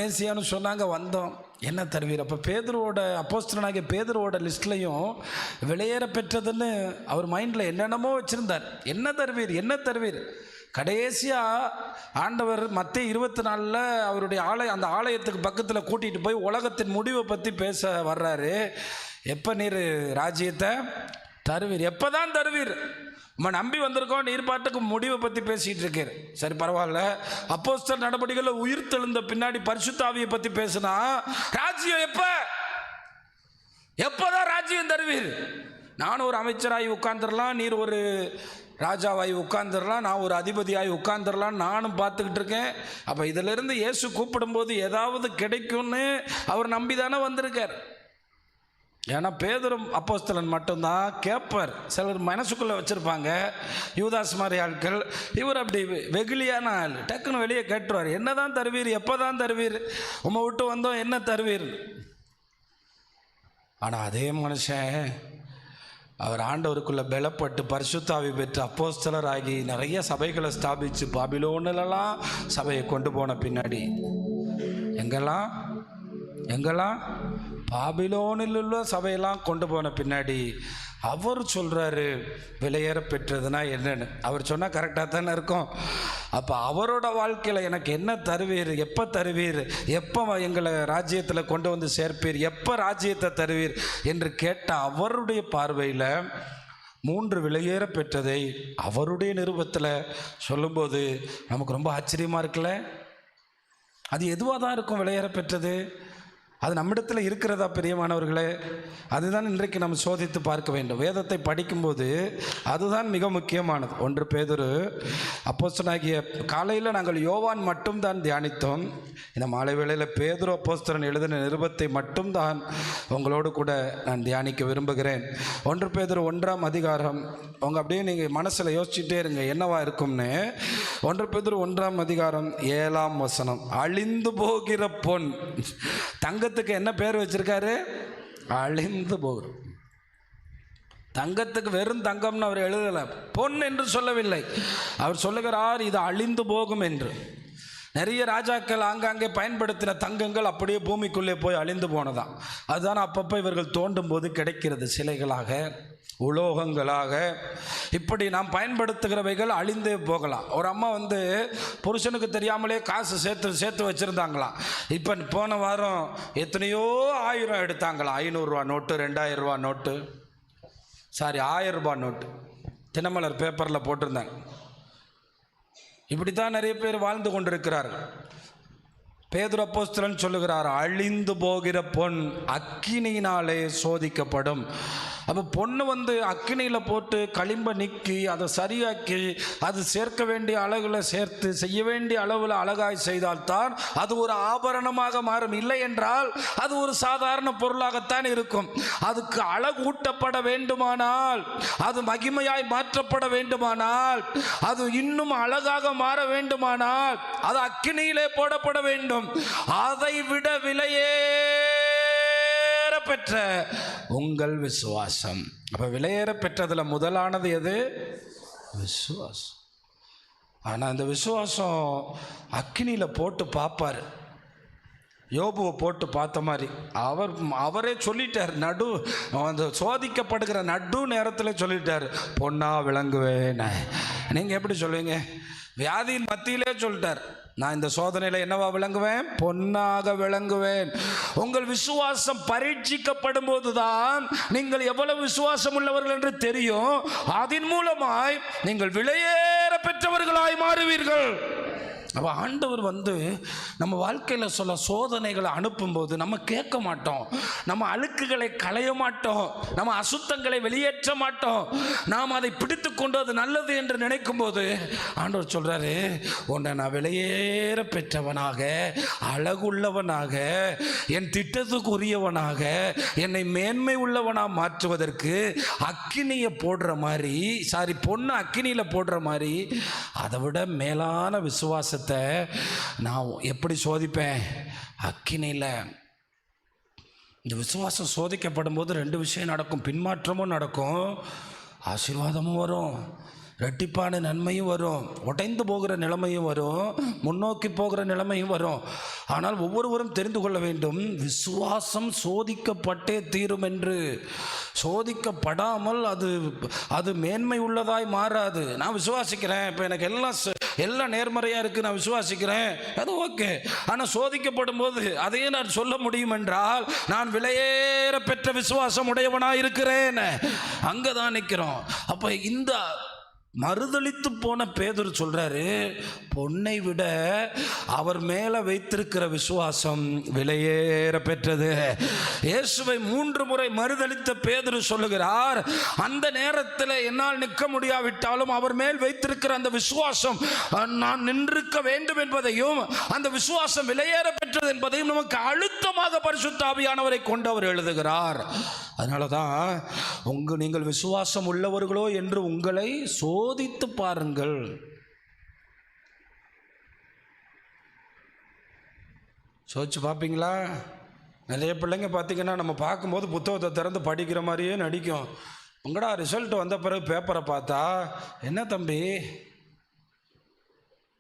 மேசியான்னு சொன்னாங்க, வந்தோம். என்ன தருவீர்? அப்போ பேதுருவோட அப்போஸ்தலனாகிய பேதுருவோட லிஸ்ட்லையும் வெளியேற பெற்றதுன்னு அவர் மைண்டில் என்னென்னமோ வச்சுருந்தார். என்ன தருவீர், என்ன தருவீர்? கடைசியாக ஆண்டவர் மத்தேயு 24 அவருடைய அந்த ஆலயத்துக்கு பக்கத்தில் கூட்டிகிட்டு போய் உலகத்தின் முடிவை பற்றி பேச வர்றாரு. எப்போ நீர் ராஜ்யத்தை தருவீர், எப்போ தான் தருவீர்? நம்ம நம்பி வந்திருக்கோம், நீர் பாட்டுக்கு முடிவை பற்றி பேசிகிட்டு இருக்கார். சரி பரவாயில்ல, அப்போஸ்தலர் நடவடிக்கையில் உயிர் தெழுந்த பின்னாடி பரிசுத்த ஆவியை பற்றி பேசுனா ராஜ்யம் எப்போதான் ராஜ்யம் தருவீர்? நான் ஒரு அமைச்சராகி உட்கார்ந்துடலாம், நீர் ஒரு ராஜாவாகி உட்கார்ந்துடலாம், நான் ஒரு அதிபதியாகி உட்கார்ந்துடலாம், நானும் பார்த்துக்கிட்டு இருக்கேன். அப்போ இதிலிருந்து இயேசு கூப்பிடும்போது ஏதாவது கிடைக்கும்னு அவர் நம்பி தானே வந்திருக்கார். ஏன்னா பேதுரு அப்போஸ்தலன் மட்டும்தான் கேட்பார். சிலர் மனசுக்குள்ளே வச்சுருப்பாங்க, யூதாஸ் மாதிரி ஆட்கள். இவர் அப்படி வெகுளியான ஆள், டக்குன்னு வெளியே கேட்டுருவார், என்ன தான் தருவீர், எப்போ தான் தருவீர், உம்மை விட்டு வந்தோம், என்ன தருவீர்? ஆனால் அதே மனுஷன் அவர் ஆண்டவருக்குள்ளே பலப்பட்டு பரிசுத்தாவி பெற்று அப்போஸ்தலர் ஆகி நிறைய சபைகளை ஸ்தாபித்து பாபிலோனிலலாம் சபையை கொண்டு போன பின்னாடி எங்கெல்லாம் பாபிலோனில் உள்ள சபையெல்லாம் கொண்டு போன பின்னாடி அவர் சொல்கிறாரு விலையேற பெற்றதுன்னா என்னன்னு. அவர் சொன்னால் கரெக்டாக தானே இருக்கும். அப்போ அவரோட வாழ்க்கையில் எனக்கு என்ன தருவீர், எப்போ தருவீர், எப்போ எங்களை ராஜ்யத்தில் கொண்டு வந்து சேர்ப்பீர், எப்போ ராஜ்யத்தை தருவீர் என்று கேட்ட அவருடைய பார்வையில் 3 விலையேற பெற்றதை அவருடைய நிருபத்தில் சொல்லும்போது நமக்கு ரொம்ப ஆச்சரியமாக இருக்குல்ல. அது எதுவாக தான் இருக்கும் விலையேற பெற்றது? அது நம்மிடத்தில் இருக்கிறதா பிரியமானவர்களே? அதுதான் இன்றைக்கு நம்ம சோதித்து பார்க்க வேண்டும். வேதத்தை படிக்கும்போது அதுதான் மிக முக்கியமானது. 1 பேதுரு அப்போஸ்தலனாகிய காலையில் நாங்கள் யோவான் மட்டும்தான் தியானித்தோம். இந்த மாலை வேளையில் பேதுரு அப்போஸ்தலன் எழுதின நிருபத்தை மட்டும்தான் உங்களோடு கூட நான் தியானிக்க விரும்புகிறேன். 1 பேதுரு 1ஆம் அதிகாரம். அவங்க அப்படியே நீங்கள் மனசில் யோசிச்சுட்டே இருங்க என்னவா இருக்கும்னு. 1 பேதுரு 1ஆம் அதிகாரம் 7ஆம் வசனம். அழிந்து போகிற பொன். தங்கத்துக்கு என்ன பேர் வச்சிருக்காரு? அழிந்து போகிறோம். தங்கத்துக்கு வெறும் தங்கம்னு அவர் எழுதலை, பொன் என்று சொல்லவில்லை. அவர் சொல்லுகிறார் இது அழிந்து போகும் என்று. நிறைய ராஜாக்கள் ஆங்காங்கே பயன்படுத்தின தங்கங்கள் அப்படியே பூமிக்குள்ளே போய் அழிந்து போனதான். அதுதான் அப்பப்போ இவர்கள் தோண்டும் போது கிடைக்கிறது, சிலைகளாக, உலோகங்களாக. இப்படி நாம் பயன்படுத்துகிறவைகள் அழிந்தே போகலாம். ஒரு அம்மா புருஷனுக்கு தெரியாமலே காசு சேர்த்து வச்சுருந்தாங்களாம். இப்போ போன வாரம் எத்தனையோ 1000 எடுத்தாங்களாம். 500 ரூபா நோட்டு, 2000 ரூபா நோட்டு, 1000 ரூபா நோட்டு தினமலர் பேப்பரில் போட்டிருந்தாங்க. இப்படித்தான் நிறைய பேர் வாழ்ந்து கொண்டிருக்கிறார்கள். பேதுரு அப்போஸ்தலன் சொல்லுகிறார் அழிந்து போகிற பொன் அக்கினியினாலே சோதிக்கப்படும். அப்போ பொண்ணு அக்கினியில் போட்டு களிம்பை நீக்கி அதை சரியாக்கி அது சேர்க்க வேண்டிய அளவில் சேர்த்து செய்ய வேண்டிய அளவில் அழகாய் செய்தால்தான் அது ஒரு ஆபரணமாக மாறும். இல்லை என்றால் அது ஒரு சாதாரண பொருளாகத்தான் இருக்கும். அதுக்கு அழகு ஊட்டப்பட வேண்டுமானால், அது மகிமையாய் மாற்றப்பட வேண்டுமானால், அது இன்னும் அழகாக மாற வேண்டுமானால் அது அக்கினியிலே போடப்பட வேண்டும். அதை விட விலையே பெற்ற உங்கள் விசுவாசம். அப்ப விலையேற பெற்றதுல முதலானது எது? விசுவாசம். ஆனா இந்த விசுவாசம் அக்கினியில போட்டு பார்ப்பாரு. யோபுவை போட்டு பார்த்த மாதிரி அவரே சொல்லிட்டார். அந்த சோதிக்கப்படுகிற நடு நேரத்தில் சொல்லிட்டார், பொன்னா விளங்குவேன். நீங்க எப்படி சொல்லுவீங்க? வியாதியின் மத்தியிலே சொல்லிட்டார், நான் இந்த சோதனையில் என்னவா விளங்குவேன்? பொன்னாக விளங்குவேன். உங்கள் விசுவாசம் பரீட்சிக்கப்படும் போதுதான் நீங்கள் எவ்வளவு விசுவாசம் உள்ளவர்கள் என்று தெரியும். அதன் மூலமாய் நீங்கள் விலையேற பெற்றவர்களாய் மாறுவீர்கள். அப்போ ஆண்டவர் நம்ம வாழ்க்கையில் சொல்ல சோதனைகளை அனுப்பும்போது நம்ம கேட்க மாட்டோம், நம்ம அழுக்குகளை களைய மாட்டோம், நம்ம அசுத்தங்களை வெளியேற்ற மாட்டோம். நாம் அதை பிடித்து கொண்டு அது நல்லது என்று நினைக்கும் போது ஆண்டவர் சொல்கிறாரு, உன்னை நான் விலையேற பெற்றவனாக, அழகுள்ளவனாக, என் திட்டத்துக்குரியவனாக, என்னை மேன்மை உள்ளவனாக மாற்றுவதற்கு அக்கினியை போடுற மாதிரி, பொண்ணு அக்கினியில் போடுற மாதிரி அதை விட மேலான விசுவாசத்தை நான் எப்படி சோதிப்பேன்? அக்கினியில். இந்த விசுவாசம் சோதிக்கப்படும் போது 2 விஷயம் நடக்கும். பின்மாற்றமும் நடக்கும், ஆசீர்வாதமும் வரும். இரட்டிப்பான நன்மையும் வரும், உடைந்து போகிற நிலைமையும் வரும், முன்னோக்கி போகிற நிலைமையும் வரும். ஆனால் ஒவ்வொருவரும் தெரிந்து கொள்ள வேண்டும், விசுவாசம் சோதிக்கப்பட்டே தீரும் என்று. சோதிக்கப்படாமல் அது மேன்மை உள்ளதாய் மாறாது. நான் விசுவாசிக்கிறேன், இப்போ எனக்கு எல்லாம் நேர்மறையாக இருக்குது, நான் விசுவாசிக்கிறேன், அது ஓகே. ஆனால் சோதிக்கப்படும் போது அதையே நான் சொல்ல முடியும் என்றால் நான் விலையேற பெற்ற விசுவாசம் உடையவனாக இருக்கிறேன். அங்கே தான் நிற்கிறோம். அப்போ இந்த மறுதளித்து போன பேதுரு சொல்றாரு, பொன்னை விட அவர் மேல வைத்திருக்கிற விசுவாசம் விலையேற பெற்றது. இயேசுவை 3 முறை மறுதளித்த பேதுரு சொல்லுகிறார், அந்த நேரத்தில் என்னால் நிற்க முடியாவிட்டாலும் அவர் மேல் வைத்திருக்கிற அந்த விசுவாசம் நான் நின்றிருக்க வேண்டும் என்பதையும், அந்த விசுவாசம் விலையேற பெற்றது என்பதையும் நமக்கு அழுத்தமாக பரிசுத்த ஆவியானவரை கொண்டு அவர் எழுதுகிறார். அதனாலதான் நீங்கள் விசுவாசம் உள்ளவர்களோ என்று உங்களை சோதித்து பாருங்கள். சோதிச்சு பார்ப்பீங்களா? நிறைய பிள்ளைங்க பார்த்தீங்கன்னா நம்ம பார்க்கும்போது புத்தகத்தை திறந்து படிக்கிற மாதிரியே நடிக்கும். உங்கடா ரிசல்ட் வந்த பிறகு பேப்பரை பார்த்தா, என்ன தம்பி,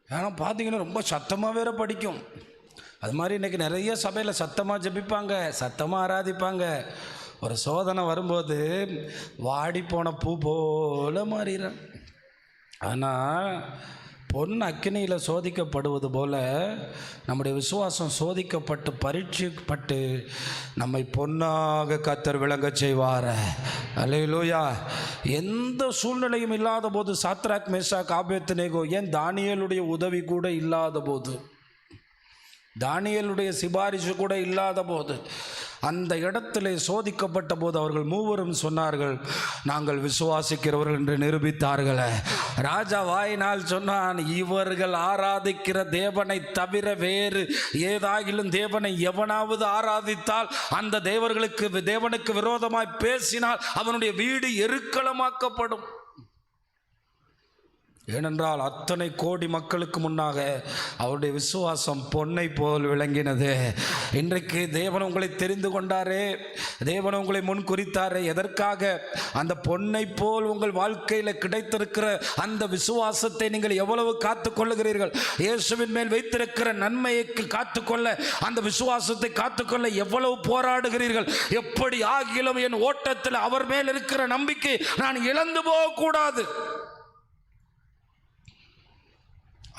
ஏன்னா பார்த்தீங்கன்னா ரொம்ப சத்தமாக வேற படிக்கும். அது மாதிரி இன்றைக்கி நிறைய சபையில் சத்தமாக ஜெபிப்பாங்க, சத்தமாக ஆராதிப்பாங்க. ஒரு சோதனை வரும்போது வாடி போன பூ போல மாறிடுறேன். ஆனால் பொன் அக்கினியில் சோதிக்கப்படுவது போல நம்முடைய விசுவாசம் சோதிக்கப்பட்டு பரீட்சிக்கப்பட்டு நம்மை பொன்னாக கர்த்தர் விளங்க செய்வார். அல்லேலூயா. எந்த சூழ்நிலையும் இல்லாத போது, சாத்ராக் மேஷாக் ஆபேத்நேகோ, ஏன் தானியேலுடைய உதவி கூட இல்லாத போது, தானியேலுடைய சிபாரிசு கூட இல்லாத போது, அந்த இடத்திலே சோதிக்கப்பட்ட போது அவர்கள் 3 சொன்னார்கள், நாங்கள் விசுவாசிக்கிறவர்கள் என்று நிரூபித்தார்கள். ராஜா வாயினால் சொன்னான், இவர்கள் ஆராதிக்கிற தேவனை தவிர வேறு ஏதாகிலும் தேவனை எவனாவது ஆராதித்தால், அந்த தேவனுக்கு விரோதமாய் பேசினால் அவனுடைய வீடு எருக்களமாக்கப்படும். ஏனென்றால் அத்தனை கோடி மக்களுக்கு முன்னாக அவருடைய விசுவாசம் பொன்னை போல் விளங்கினது. இன்றைக்கு தேவன் உங்களை தெரிந்து கொண்டாரே, தேவன் உங்களை முன் குறித்தாரே, எதற்காக? அந்த பொன்னை போல் உங்கள் வாழ்க்கையில் கிடைத்திருக்கிற அந்த விசுவாசத்தை நீங்கள் எவ்வளவு காத்து கொள்ளுகிறீர்கள்? இயேசுவின் மேல் வைத்திருக்கிற நன்மையை காத்துக்கொள்ள, அந்த விசுவாசத்தை காத்துக்கொள்ள எவ்வளவு போராடுகிறீர்கள்? எப்படி ஆகிலும் என் ஓட்டத்தில் அவர் மேல் இருக்கிற நம்பிக்கை நான் இழந்து போகக்கூடாது.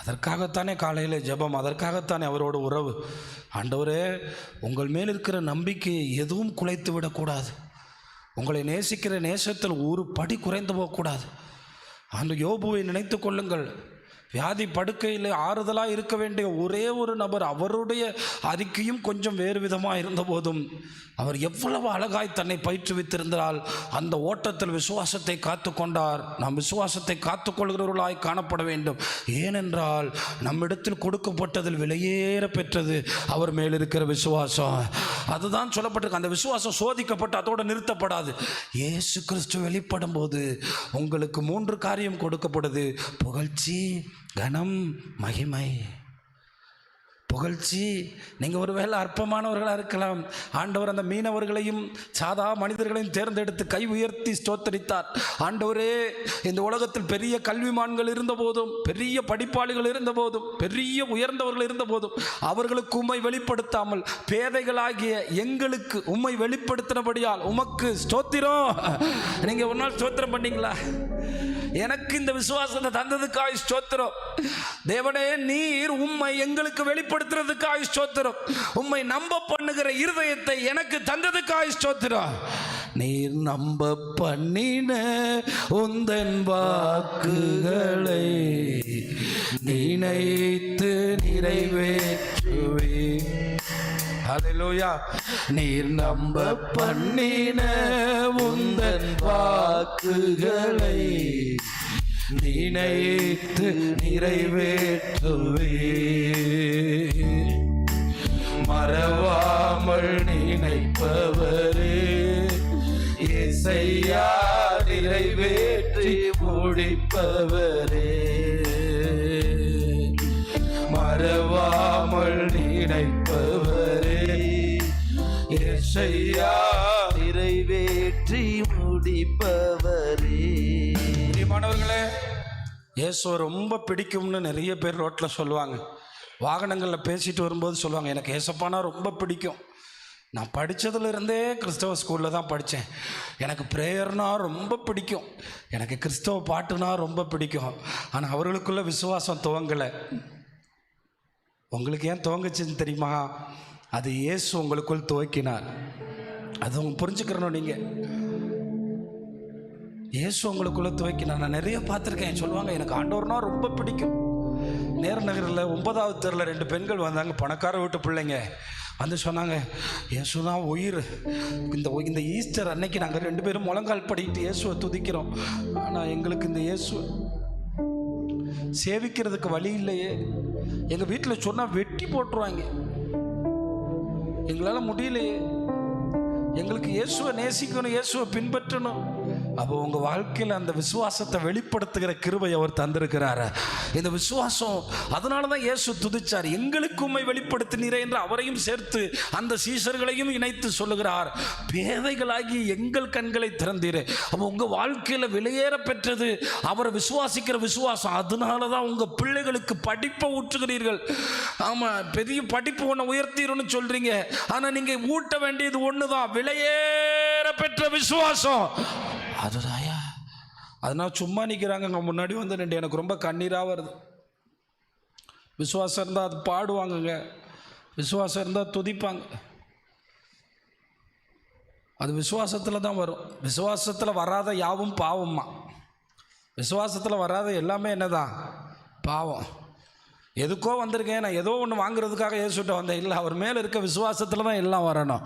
அதற்காகத்தானே காலையில் ஜெபம், அதற்காகத்தானே அவரோட உறவு. ஆண்டவரே, உங்கள் மேல் இருக்கிற நம்பிக்கையை எதுவும் குலைத்து விடக்கூடாது. உங்களை நேசிக்கிற நேசத்தில் ஒரு படி குறைந்து போகக்கூடாது. அந்த யோபுவை நினைத்து கொள்ளுங்கள். வியாதி படுக்கையில் ஆறுதலாக இருக்க வேண்டிய ஒரே ஒரு நபர், அவருடைய அறிக்கையும் கொஞ்சம் வேறு விதமாக இருந்த போதும் அவர் எவ்வளவு அழகாய் தன்னை பயிற்றுவித்திருந்தால் அந்த ஓட்டத்தில் விசுவாசத்தை காத்து கொண்டார். நாம் விசுவாசத்தை காத்துக்கொள்கிறவர்களாய் காணப்பட வேண்டும். ஏனென்றால் நம்மிடத்தில் கொடுக்கப்பட்டதில் விலையேற பெற்றது அவர் மேல் இருக்கிற விசுவாசம். அதுதான் சொல்லப்பட்டிருக்கு. அந்த விசுவாசம் சோதிக்கப்பட்டு அதோடு நிறுத்தப்படாது. இயேசு கிறிஸ்து வெளிப்படும் போது உங்களுக்கு 3 காரியம் கொடுக்கப்படுது: புகழ்ச்சி, கனம், மகிமை. புகழ்ச்சி, நீங்கள் ஒருவேளை அற்பமானவர்களாக இருக்கலாம். ஆண்டவர் அந்த மீனவர்களையும் சாதா மனிதர்களையும் தேர்ந்தெடுத்து கை உயர்த்தி ஸ்தோத்தரித்தார். ஆண்டவரே, இந்த உலகத்தில் பெரிய கல்விமான்கள் இருந்த போதும், பெரிய படிப்பாளிகள் இருந்த போதும், பெரிய உயர்ந்தவர்கள் இருந்த போதும் அவர்களுக்கு உம்மை வெளிப்படுத்தாமல் பேதைகளாகிய எங்களுக்கு உம்மை வெளிப்படுத்தினபடியால் உமக்கு ஸ்தோத்திரம். நீங்கள் ஒரு நாள் ஸ்தோத்திரம் பண்ணீங்களா? எனக்கு இந்த விசுவாசத்தை தந்ததுக்காக ஸ்தோத்திரம். தேவனே, நீர் உம்மை எங்களுக்கு வெளிப்படுத்துறதுக்காக ஸ்தோத்திரம். உம்மை நம்ப பண்ணுகிற இருதயத்தை எனக்கு தந்ததுக்காக ஸ்தோத்திரம். நீர் நம்ப பண்ணின உந்தன் வாக்குகளை நினைத்து நிறைவேற்றுவே. ஹல்லேலூயா. நீர் நம்ப பண்ணின உந்தன் வாக்குகளை நினைத்து நிறைவேற்றுவே. மறவாமல் நினைப்பவரே இயேசையா, நிறைவேற்றி முடிப்பவரே. மறவாமல் நினைப்பவரே இயேசையா, நிறைவேற்றி முடிப்பவரே. மாணவர்களே, இயேசுவை ரொம்ப பிடிக்கும்னு நிறைய பேர் ரோட்டில் சொல்லுவாங்க. வாகனங்களில் பேசிட்டு வரும்போது சொல்லுவாங்க, எனக்கு ஏசப்பானா ரொம்ப பிடிக்கும். நான் படித்ததுலேருந்தே கிறிஸ்தவ ஸ்கூலில் தான் படித்தேன். எனக்கு ப்ரேயர்னால் ரொம்ப பிடிக்கும், எனக்கு கிறிஸ்தவ பாட்டுனா ரொம்ப பிடிக்கும். ஆனால் அவர்களுக்குள்ள விசுவாசம் துவங்கலை. உங்களுக்கு ஏன் துவங்குச்சுன்னு தெரியுமா? அது இயேசு உங்களுக்குள் துவக்கினார். அது உங்க புரிஞ்சுக்கிறணும். நீங்கள் இயேசு உங்களுக்குள்ள துவக்கினார். நான் நிறைய பார்த்துருக்கேன், சொல்லுவாங்க எனக்கு ஆண்டவர்னா ரொம்ப பிடிக்கும். நேரு நகரில் 9வது தெருவில் 2 பெண்கள் வந்தாங்க, பணக்கார வீட்டு பிள்ளைங்க வந்து சொன்னாங்க, இயேசுதான் உயிர். இந்த ஈஸ்டர் அன்னைக்கு நாங்கள் 2 பேரும் முழங்கால் படிக்கிட்டு இயேசுவை துதிக்கிறோம். ஆனால் எங்களுக்கு இந்த இயேசு சேவிக்கிறதுக்கு வழி இல்லையே. எங்கள் வீட்டில் சொன்னால் வெட்டி போட்டுருவாங்க, எங்களால் முடியலையே. எங்களுக்கு இயேசுவை நேசிக்கணும், இயேசுவை பின்பற்றணும். அப்போ உங்கள் வாழ்க்கையில் அந்த விசுவாசத்தை வெளிப்படுத்துகிற கிருபை அவர் தந்திருக்கிறார். இந்த விசுவாசம், அதனால தான் இயேசு துதிச்சார், எங்களுக்கு உம்மை வெளிப்படுத்தினீரே என்று அவரையும் சேர்த்து அந்த சீஷர்களையும் இணைத்து சொல்லுகிறார், பேதைகளாகி எங்கள் கண்களை திறந்தீரே. அப்போ உங்கள் வாழ்க்கையில் விலையேற பெற்றது அவரை விசுவாசிக்கிற விசுவாசம். அதனால தான் உங்கள் பிள்ளைகளுக்கு படிப்பை ஊற்றுகிறீர்கள். ஆமாம், பெரிய படிப்பு ஒன்று உயர்த்தீருன்னு சொல்கிறீங்க, ஆனால் நீங்கள் ஊட்ட வேண்டியது ஒன்று தான், விலையேற பெற்ற விசுவாசம். அதுதாயா, அதனால் சும்மா நிற்கிறாங்க அங்கே முன்னாடி வந்து நின்று எனக்கு ரொம்ப கண்ணீராக வருது. விசுவாசம் இருந்தால் அது பாடுவாங்கங்க, விசுவாசம் இருந்தால் துதிப்பாங்க. அது விசுவாசத்தில் தான் வரும். விசுவாசத்தில் வராத யாவும் பாவம்மா. விசுவாசத்தில் வராத எல்லாமே என்னதான் பாவம். எதுக்கோ வந்திருக்கேன், நான் ஏதோ ஒன்று வாங்குறதுக்காக இயேசுட்ட வந்தேன் இல்லை, அவர் மேலே இருக்க விசுவாசத்தில் தான் எல்லாம் வரணும்.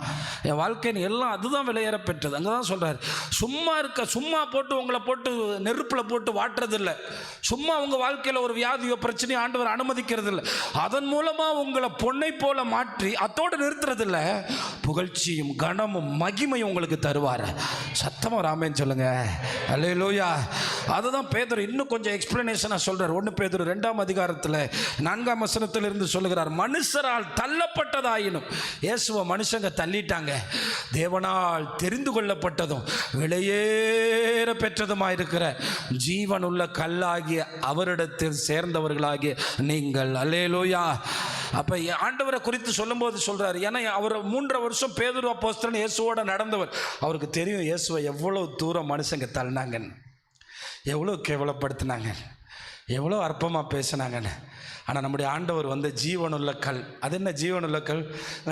என் வாழ்க்கைன்னு எல்லாம் அதுதான் விலையேற பெற்றது. அங்கே தான் சொல்கிறார், சும்மா போட்டு உங்களை போட்டு நெருப்பில் போட்டு வாட்டுறதில்லை, சும்மா உங்கள் வாழ்க்கையில் ஒரு வியாதியோ பிரச்சனையோ ஆண்டவர் அனுமதிக்கிறது இல்லை, அதன் மூலமாக உங்களை பொன்னை போல மாற்றி அதோடு நிறுத்துறதில்ல, புகழ்ச்சியும் கனமும் மகிமையும் உங்களுக்கு தருவார். சத்தமாக ராமேன்னு சொல்லுங்க, அல்லேலூயா. அதுதான் பேதுரு இன்னும் கொஞ்சம் எக்ஸ்பிளனேஷனாக சொல்கிறார். 1 பேதுரு 2ஆம் அதிகாரத்தில் 4ஆம் வசனத்திலிருந்து சொல்லுகிறார், மனுஷரால் தள்ளப்பட்டதாயினும், இயேசுவை மனுஷங்க தள்ளிட்டாங்க, தேவனால் தெரிந்து கொள்ளப்பட்டதும் விலையேற பெற்றதுமாயிருக்கிற ஜீவனுள்ள கல்லாகிய அவரிடத்தில் சேர்ந்தவர்களாகிய நீங்கள், அல்லேலூயா. அப்போ ஆண்டவரை குறித்து சொல்லும்போது சொல்கிறார், ஏன்னா அவர் 3.5 வருஷம் பேதுரு அப்போஸ்தலன் இயேசுவோட நடந்தவர். அவருக்கு தெரியும் இயேசுவை எவ்வளோ தூரம் மனுஷங்க தள்ளினாங்கன்னு, எவ்வளோ கேவலப்படுத்தினாங்க, எவ்வளோ அற்பமாக பேசினாங்கன்னு. ஆனால் நம்முடைய ஆண்டவர் வந்து ஜீவனுள்ள கல். அது என்ன ஜீவனுள்ள கல்?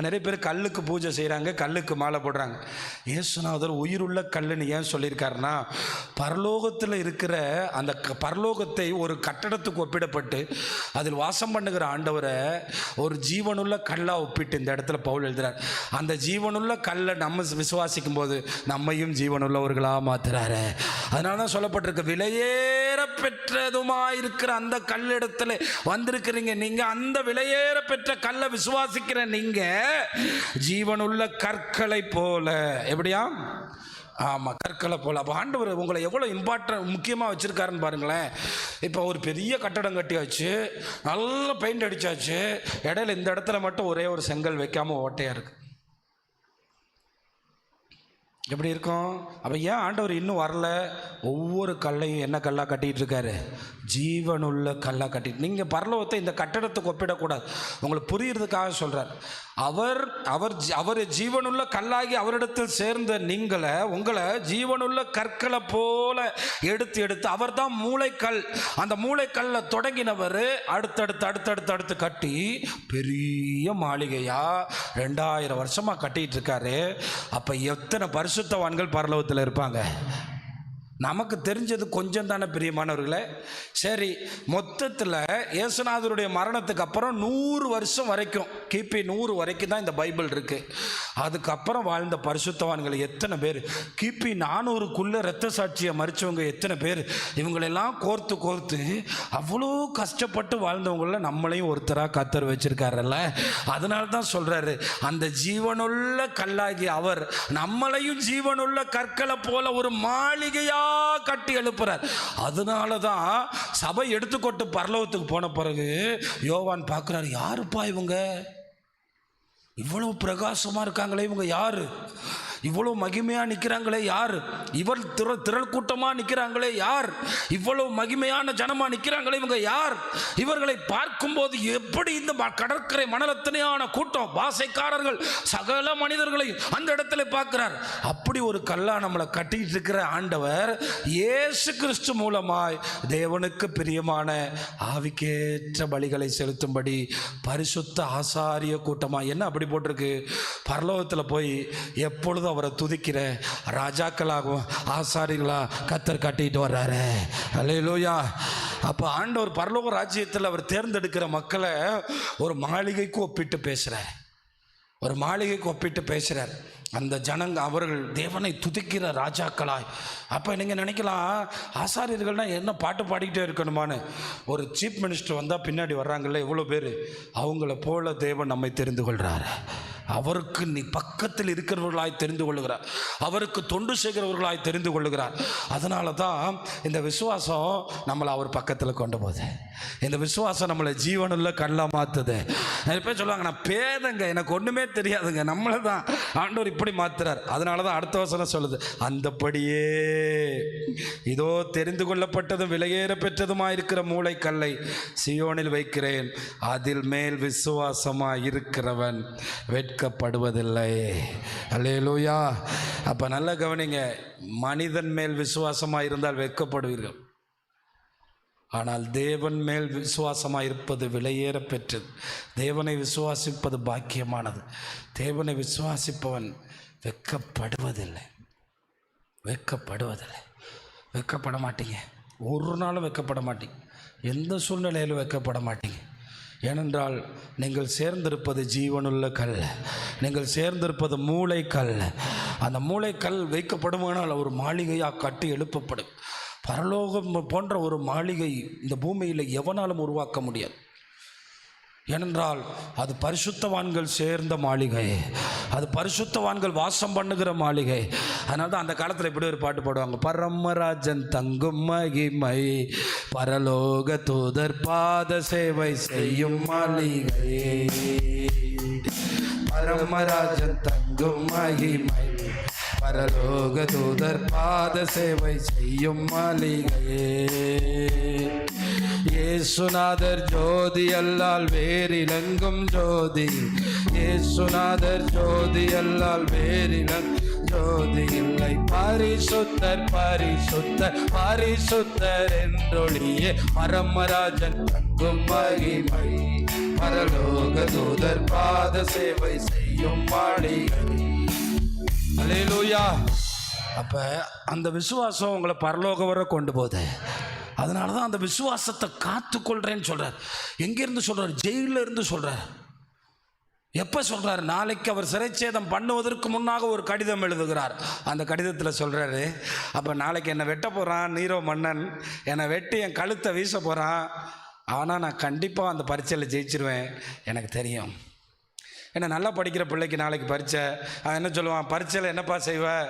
நிறைய பேர் கல்லுக்கு பூஜை செய்கிறாங்க, கல்லுக்கு மாலை போடுறாங்க. இயேசுநாதர் உயிருள்ள கல்லுன்னு ஏன் சொல்லியிருக்காருன்னா, பரலோகத்தில் இருக்கிற அந்த பரலோகத்தை ஒரு கட்டடத்துக்கு ஒப்பிடப்பட்டு அதில் வாசம் பண்ணுகிற ஆண்டவரை ஒரு ஜீவனுள்ள கல்லாக ஒப்பிட்டு இந்த இடத்துல பவுல் எழுதுறார். அந்த ஜீவனுள்ள கல்லை நம்ம விசுவாசிக்கும் போது நம்மையும் ஜீவனுள்ளவர்களாக மாத்துறாரு. அதனால தான் சொல்லப்பட்டிருக்கு, விலையேற பெற்றதுமாய் இருக்கிற அந்த கல்லிடத்தில் வந்திருக்கிறீங்க நீங்க. அந்த விலையேற பெற்ற கல்லை விசுவாசிக்கிற நீங்க ஜீவனுள்ள கற்களை போல. எப்படியா? ஆமாம், கற்களை போல. அப்போ ஆண்டவர் உங்களை எவ்வளோ முக்கியமாக வச்சுருக்காருன்னு பாருங்களேன். இப்போ ஒரு பெரிய கட்டடம் கட்டியாச்சு, நல்ல பெயிண்ட் அடித்தாச்சு, இடையில இந்த இடத்துல மட்டும் ஒரே ஒரு செங்கல் வைக்காமல் ஓட்டையாக இருக்குது. எப்படி இருக்கும்? அப்போ ஏன் ஆண்டவர் இன்னும் வரல? ஒவ்வொரு கல்லையும் என்ன கல்லாக கட்டிகிட்டு இருக்காரு? ஜீவனுள்ள கல்லாக கட்டிட்டு. நீங்கள் பரலோகத்தை இந்த கட்டடத்துக்கு ஒப்பிடக்கூடாது, உங்களுக்கு புரியுறதுக்காக சொல்கிறார். அவர் ஜீவனுள்ள கல்லாகி அவரிடத்தில் சேர்ந்த உங்களை ஜீவனுள்ள கற்களை போல எடுத்து அவர் தான் மூளைக்கல். அந்த மூளைக்கல்ல தொடங்கினவர் அடுத்தடுத்து கட்டி பெரிய மாளிகையா 2000 வருஷமா கட்டிட்டு இருக்காரு. அப்ப எத்தனை பரிசுத்தவான்கள் பரலோகத்தில் இருப்பாங்க? நமக்கு தெரிஞ்சது கொஞ்சம் தானே பிரியமானவர்களே. சரி, மொத்தத்தில் இயேசுநாதருடைய மரணத்துக்கு அப்புறம் 100 வருஷம் வரைக்கும், கிபி 100 வரைக்கும் தான் இந்த பைபிள் இருக்கு. அதுக்கப்புறம் வாழ்ந்த பரிசுத்தவான்கள் எத்தனை பேர்? கிபி 400க்குள்ள இரத்த சாட்சியை மறிச்சவங்க எத்தனை பேர்? இவங்களெல்லாம் கோர்த்து அவ்வளோ கஷ்டப்பட்டு வாழ்ந்தவங்கள நம்மளையும் ஒருத்தராக கர்த்தர் வச்சிருக்காருல்ல. அதனால தான் சொல்றாரு, அந்த ஜீவனுள்ள கல்லாகி அவர் நம்மளையும் ஜீவனுள்ள கற்களை போல ஒரு மாளிகையா கட்டி எழுப்புறார். அதனாலதான் சபை எடுத்துக்கொண்டு பரலோகத்துக்கு போன பிறகு யோவான் பார்க்கிறார், யாருப்பா இவங்க? இவ்வளவு பிரகாசமா இருக்காங்களே, இவங்க யாரு? இவ்வளோ மகிமையாக நிற்கிறாங்களே யார்? இவர் திரள் கூட்டமாக நிற்கிறாங்களே யார்? இவ்வளவு மகிமையான ஜனமாக நிற்கிறாங்களே இவங்க யார்? இவர்களை பார்க்கும்போது எப்படி இந்த கடற்கரை மணலத்தனையான கூட்டம், பாசைக்காரர்கள், சகல மனிதர்களை அந்த இடத்துல பார்க்கிறார். அப்படி ஒரு கல்லா நம்மளை கட்டிட்டு இருக்கிற ஆண்டவர் இயேசு கிறிஸ்து மூலமாய் தேவனுக்கு பிரியமான ஆவிக்கேற்ற பலிகளை செலுத்தும்படி பரிசுத்த ஆசாரிய கூட்டமாக, என்ன அப்படி போட்டிருக்கு, பரலோகத்தில் போய் எப்பொழுதும் அவரை துதிக்கிற ராஜாக்களாகவும் ஆசாரிகளா கத்தர் கட்டிட்டு வர்றாரு. அல்லேலூயா. அப்போ ஆண்டவர் பரலோக ராஜ்யத்தில் அவர் தேர்ந்தெடுக்கிற மக்களை ஒரு மாளிகைக்கு ஒப்பிட்டு பேசுகிறார். ஒரு மாளிகைக்கு ஒப்பிட்டு பேசுகிறார். அந்த ஜனங்க அவர்கள் தேவனை துதிக்கிற ராஜாக்களாய். அப்போ நீங்கள் நினைக்கலாம், ஆசாரியர்கள்னா என்ன பாட்டு பாடிக்கிட்டே இருக்கணுமான்னு. ஒரு சீஃப் மினிஸ்டர் வந்தால் பின்னாடி வர்றாங்கல்ல எவ்வளோ பேர், அவங்கள போல தேவன் நம்மை தெரிந்து கொள்கிறார். அவருக்கு நீ பக்கத்தில் இருக்கிறவர்களாய் தெரிந்து கொள்ளுகிறார். அவருக்கு தொண்டு செய்கிறவர்களாய் தெரிந்து கொள்ளுகிறார். அதனால தான் இந்த விசுவாசம் நம்மளை அவர் பக்கத்தில் கொண்டு போகுது. இந்த விசுவாசம் நம்மளை ஜீவனுள்ள கல்லா மாற்றுது. நிறைய பேர் சொல்லுவாங்க, நான் பேதங்க, எனக்கு ஒன்றுமே தெரியாதுங்க. நம்மளை தான் ஆண்டவர் இப்படி மாற்றுறார். அதனால தான் அடுத்த வசனம் சொல்லுது, அந்தபடியே இதோ தெரிந்து கொள்ளப்பட்டதும் விலையேற பெற்றதுமாக இருக்கிற மூளைக்கல்லை சியோனில் வைக்கிறேன், அதில் மேல் விசுவாசமாக இருக்கிறவன் வெட்கப்படுவதில்லை. அல்லேலூயா. அப்போ நல்ல கவனிங்க, மனிதன் மேல் விசுவாசமாக இருந்தால் வெட்கப்படுவீர்கள். ஆனால் தேவன் மேல் விசுவாசமாக இருப்பது விலையேற பெற்றது. தேவனை விசுவாசிப்பது பாக்கியமானது. தேவனை விசுவாசிப்பவன் வெட்கப்படுவதில்லை. வெட்கப்படுவதில்லை. வெட்கப்பட மாட்டீங்க. ஒரு நாளும் வெட்கப்பட மாட்டீங்க. எந்த சூழ்நிலையிலும் வெட்கப்பட மாட்டீங்க. ஏனென்றால் நீங்கள் சேர்ந்திருப்பது ஜீவனுள்ள கல். நீங்கள் சேர்ந்திருப்பது மூளைக்கல். அந்த மூளைக்கல் வைக்கப்படுமானால் ஒரு மாளிகையாக கட்டி எழுப்பப்படும். பரலோகம் போன்ற ஒரு மாளிகை இந்த பூமியில் எவனாலும் உருவாக்க முடியாது. ஏனென்றால் அது பரிசுத்தவான்கள் சேர்ந்த மாளிகை. அது பரிசுத்தவான்கள் வாசம் பண்ணுகிற மாளிகை. அதனால தான் அந்த காலத்தில் இப்படி ஒரு பாட்டு பாடுவாங்க, பரமராஜன் தங்கும் மகிமை பரலோக தூதர் பாத சேவை செய்யும் மாளிகை. பரமராஜன் தங்கும் மகிமை பரலோக தூதர் பாத சேவை செய்யும் மாளிகையே. இயேசுநாதர் ஜோதி அல்லால் வேறிலங்கும் ஜோதி. இயேசுநாதர் ஜோதி அல்லால் வேறிலங்கும் ஜோதி இல்லை. பரிசுத்தர் பரிசுத்தர் பரிசுத்தர் என்றொழியே பரமராஜன் தங்கும் மகிமை பரலோக தூதர் பாத சேவை செய்யும் மாளிகை. அல்லேலூயா. அப்போ அந்த விசுவாசம் உங்களை பரலோகம் வரை கொண்டு போகுது. அதனால தான் அந்த விசுவாசத்தை காத்துக்கொள்கிறேன்னு சொல்கிறார். எங்கேருந்து சொல்கிறார்? ஜெயிலில் இருந்து சொல்கிறார். எப்போ சொல்கிறார்? நாளைக்கு அவர் சிறைச்சேதம் பண்ணுவதற்கு முன்னாக ஒரு கடிதம் எழுதுகிறார். அந்த கடிதத்தில் சொல்கிறாரு, அப்போ நாளைக்கு என்னை வெட்ட போகிறான் நீரோ மன்னன், என்னை வெட்டி என் கழுத்தை வீச போகிறான். ஆனால் நான் கண்டிப்பாக அந்த பரீட்சையில் ஜெயிச்சிருவேன், எனக்கு தெரியும். ஏன்னா நல்லா படிக்கிற பிள்ளைக்கு நாளைக்கு பரீட்சை, அவன் என்ன சொல்லுவான், பரீட்சையில் என்னப்பா செய்வேன்?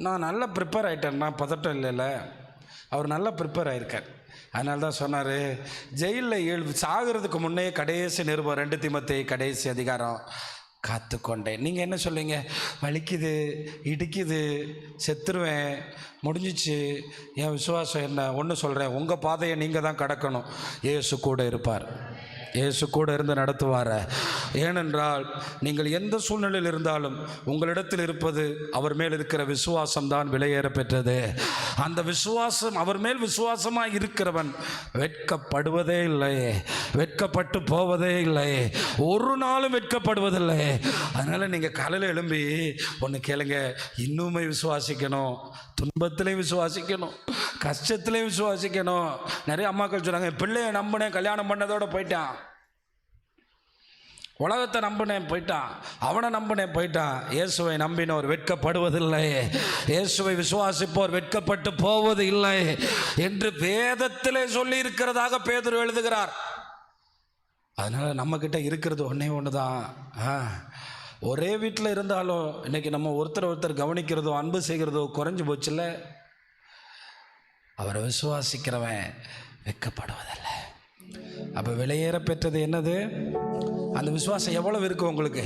நான் நல்லா ப்ரிப்பேர் ஆகிட்டேன், நான் பதட்டம் இல்லைல்ல. அவர் நல்லா ப்ரிப்பேர் ஆகிருக்கார். அதனால தான் சொன்னார், ஜெயிலில் சாகிறதுக்கு முன்னே கடைசி நிருபம் 2 தீமோத்தேயு கடைசி அதிகாரம், காத்துக்கொண்டேன். நீங்கள் என்ன சொல்லுவீங்க? வலிக்குது, இடிக்குது, செத்துருவேன், முடிஞ்சிச்சு. என் விசுவாசம் என்ன? ஒன்று சொல்கிறேன், உங்கள் பாதையை நீங்கள் தான் கடக்கணும். இயேசு கூட இருப்பார். இயேசு கூட இருந்து நடத்துவார். ஏனென்றால் நீங்கள் எந்த சூழ்நிலையில் இருந்தாலும் உங்களிடத்தில் இருப்பது அவர் மேல் இருக்கிற விசுவாசம்தான் விலையேற பெற்றது. அந்த விசுவாசம், அவர் மேல் விசுவாசமாக இருக்கிறவன் வெட்கப்படுவதே இல்லை, வெட்கப்பட்டு போவதே இல்லை, ஒரு நாளும் வெட்கப்படுவதில்லை. அதனால் நீங்கள் காலையில் எழும்பி ஒன்று கேளுங்க, இன்னுமே விசுவாசிக்கணும், துன்பத்திலையும் விசுவாசிக்கணும், கஷ்டத்திலையும் விசுவாசிக்கணும். நிறைய அம்மாக்கள் சொல்கிறாங்க, பிள்ளையை நம்பினேன், கல்யாணம் பண்ணதோடு போயிட்டான், உலகத்தை நம்பினேன் போயிட்டான், அவனை நம்பினேன் போயிட்டான். இயேசுவை நம்பினோர் வெட்கப்படுவதில்லை, இயேசுவை விசுவாசிப்போர் வெட்கப்பட்டு போவது இல்லை என்று வேதத்திலே சொல்லி இருக்கிறதாக பேதுரு எழுதுகிறார். அதனால் நம்மக்கிட்ட இருக்கிறது ஒன்று தான். ஒரே வீட்டில் இருந்தாலும் இன்றைக்கி நம்ம ஒருத்தர் கவனிக்கிறதோ அன்பு செய்கிறதோ குறைஞ்சி போச்சுல்ல. அவரை விசுவாசிக்கிறவன் வெட்கப்படுவதில்லை. அப்போ விலையேற பெற்றது என்னது? அந்த விசுவாசம் எவ்வளவு இருக்குது உங்களுக்கு?